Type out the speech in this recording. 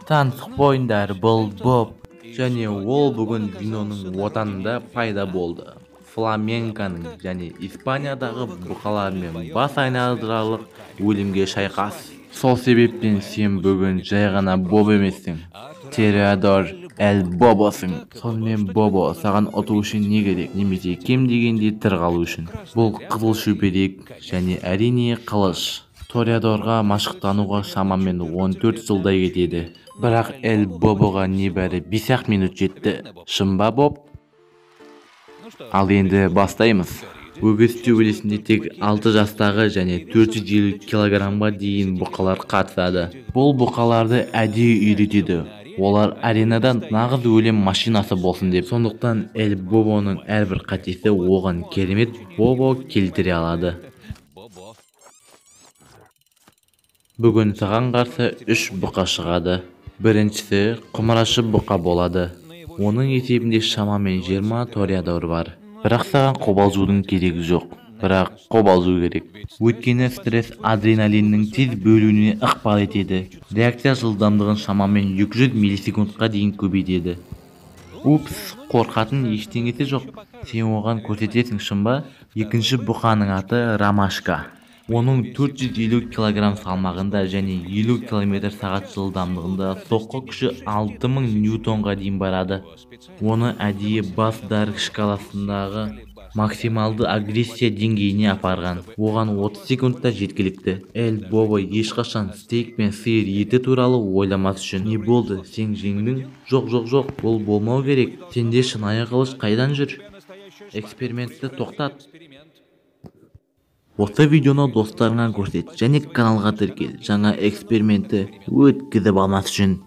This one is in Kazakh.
Танытпойындар бұл Боб, және ол бүгін виноның отанында пайда болды. Фламенконың және Испаниядағы бұқалармен бас айналдырарлық өлімге шайқас. Сол себептен сен бүгін жай ғана Боб емессің, Тореадор Эль Бобосың. Сонымен Бобо, саған ұту үшін не керек, немесе кем дегенде тірі қалу үшін? Бұл қызыл шүберек және әрине қылыш. Тореадорға машықтануға шамамен 14 жылдай кетеді. Бірақ Эль Бобоға небәрі 5-ақ минут жетті. Шын ба, Боб? Ал енді бастаймыз. Өгіз төбелесінде тек 6 жастағы және 450 килограммға дейін бұқалар қатысады. Бұл бұқаларды әдейі үйретеді. Олар аренадан нағыз өлім машинасы болсын деп. Сондықтан Эль Бобоның әрбір қатесі оған керемет Бобо келтіре алады. Бүгін саған қарсы 3 бұқа шығады. Біріншісі құмырашы бұқа болады. Оның есебінде шамамен 20 Тореадор бар. Бірақ саған қобалжудың керегі жоқ. Бірақ қобалжу керек. Өйткені стресс адреналиннің тез бөлуіне ықпал етеді. Реакция жылдамдығын шамамен 200 миллисекундқа дейін көбейтеді. Упс, қорқатын ештеңесі жоқ. Сен оған көрсетесің, шын ба? Екінші бұқаның аты Ромашка. Оның 450 килограмм салмағында және 50 км/сағат жылдамдығында соққы күші 6000 ньютонға дейін барады. Оны әдейі бас дарк шкаласындағы максималды агрессия деңгейіне апарған. Оған 30 секундта жеткілікті. Эль Бобо ешқашан стейк пен сиыр еті туралы ойламас үшін. Не болды, сен жеңдің? Жоқ, бұл болмау керек. Сенде шынайы қылыш қайдан жүр? Экспериментті тоқтат. Осы видеоны достарыңа көрсет және каналға тіркел. Жаңа экспериментті өткізіп алмас үшін.